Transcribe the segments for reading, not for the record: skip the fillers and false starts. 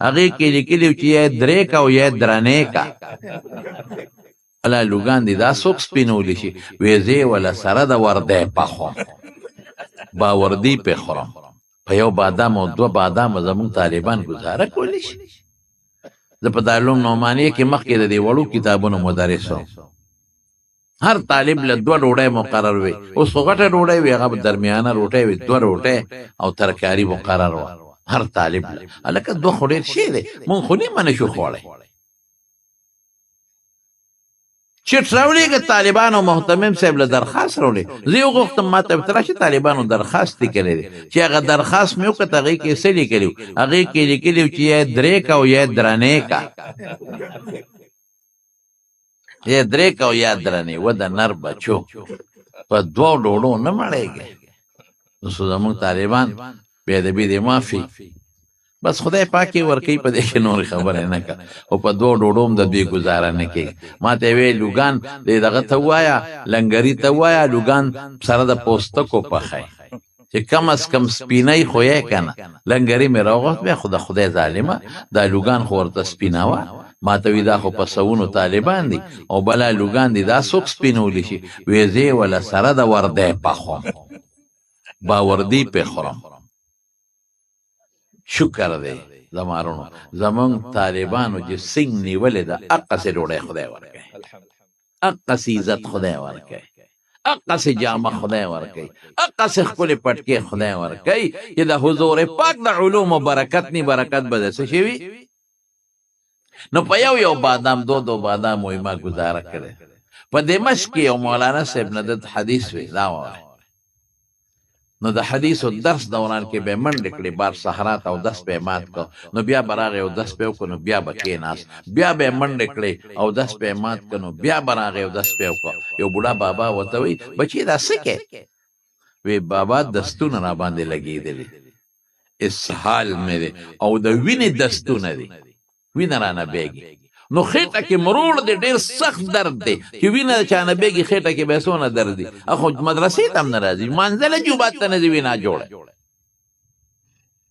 هغې کې لیکلي چې یا درې کا او یا درنې کا الا لوګان دي دا څوک سپینولی شي وې زه ولا سره د وردی پخوم باوردي پې خورم په یو بادام او دوه بادام زموږ طالبان ګزاره کولی شي زه په دارالعلوم نعمانیه کې مخکې د دې وړو کتابونو مدرس وم هر طالب له دوه ډوډۍ مقرر وي اوس خو غټه ډوډۍ وي هغه درمیانه روټۍ وي دوه روټۍ او ترکاري مقرر وه هر طالب له هلکه دوه خو ډېر شی دی مونږ خو نیمه نشو خوړی چټ راوړېږه طالبانو محتمم صاحب له درخواست راوړې زه یې وغوښتم ما ته ورته راشي طالبانو درخواست لیکلی دی چې هغه درخواست مې وکړه هغې کې څه لیکلي وو هغې کې لیکلي وو چې یا درې کا او یا درنې کا یا درې کا او یا درنې و د نر بچو په دوو ډوډو نه مړېږي اوس زموږ طالبان بې ادبي دی معافي بس خدای پاک یې ورکوي په دې کې نورې خبرې نه کړه خو په دوو ډوډو هم د دوی ګزاره نه کېږي ما ته یې ویې لوګان دې دغه ته ووایه لنګري ته ووایه لوګان سره د پوستکو پخی چې کم از کم سپینی خو یې که نه لنګري مې راوغوښت بیا خو د خدای ظالمه دا لوګان خو ورته سپینوه ما ته وی دا خو په سوونو طالبان دي او بلا لوګان دي دا څوک سپینولی شي وې زه ولا سره د وردی پخوم باوردي پې خورم شکر دی زمارونو زمونږ طالبانو چې سنګ نیولې ده اقسې ډوډۍ خدای ورکوي اقسې عزت خدای ورکوي اقسې جامه خدای ورکوي اقسې ښکلې پټکې خدای ورکوي چې د حضور پاک د علومو برکت نی برکت به د څه شي وي نو په یو بادام دو بادام وایي ما ګزاره کړې په دمشق کې یو مولانا صاحب نه د حدیث وی دا وایي نو د حدیثو درس دوران کې به منډې کړې بار صحرا ته او دس به مات کړ نو بیا به راغی او دس به وکړو نو بیا به کېناست بیا به یې منډې کړې او دس به یې مات کړ نو بیا به راغی او دس به یې وکړو یو بوډا بابا ورته وایي بچې دا څه کې وی بابا دستونه را باندې لګېدلي اسهال مې دی او د وینې دستونه دي وینه رانه بیږي نو خېټه کې مروړ دی ډېر سخت درد دی چې وینه د چانه بیږي خېټه کې به څونه درد دی اخو مدرسې ته هم نه راځي مانځله جوبات ته نه ځي وینا جوړه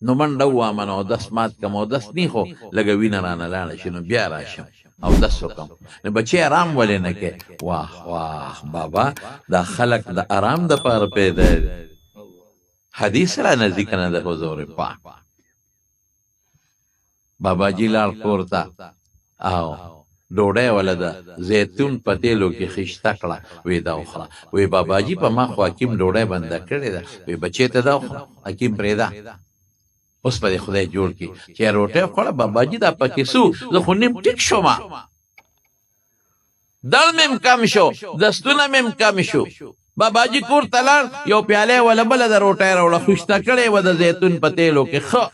نو منډه ووامه نو اودس مات کړم اودس نی خو لږه وینه رانه لاړه شي نو بیا راشم اودس وکړم نو بچې ارام ولې نه کې واه واه بابا دا خلک د ارام دپاره پیدا حدیث را نزدیک نه د حضور پاک بابا جي لاړ کور ته او ډوډۍ ولا د زیتون په تیلو کې خیشته کړه وی دا وخوره وی باباجي په ما خو حکیم ډوډۍ بنده کړې ده وی بچې ته دا وخوره حکیم پرېږده اوس په دې خدای جوړ کړي چې روټۍ وخوړه باباجي دا پکې سو زه خو نیم ټیک شومه دل مې کم شو دستونه مې کم شو باباجي کور ته لاړ یو پیاله ولا بله د روټۍ راوړه خیشته کړې وه د زیتون په تیلو کې ښه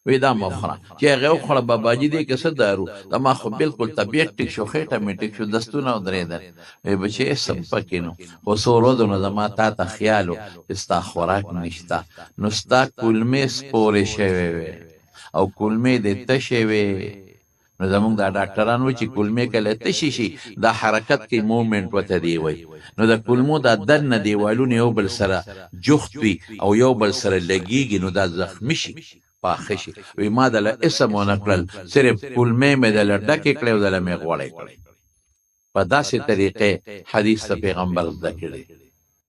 وی دا مخوره چې هغې وخوړه باباجي دی که څه دارو دا ما خو بلکل طبیعت ټیک شو خېټه مې ټیک شو دستونه ودرېدل وی بچې سم پکې نو خو څو ورځو نه زما تا ته خیال و چې ستا خوراک نشته نو ستا کولمې سپورې شوې وې او کولمې دې تشې وې نو زمونږ دا ډاکټران وایي چې کولمې کله تشې شي دا حرکت کې مومنټ ورته دی وایي نو د کولمو دا دننه دیوالونه یو بل سره جفت وي او یو بل سره لګېږي نو دا زخمي شي پاخه شي وی ما دله اسم ونه کړل صرف کولمې مې دله ډکې کړې او دله مې غوړې کړې په داسې طریقې حدیث د پیغمبر زده کړی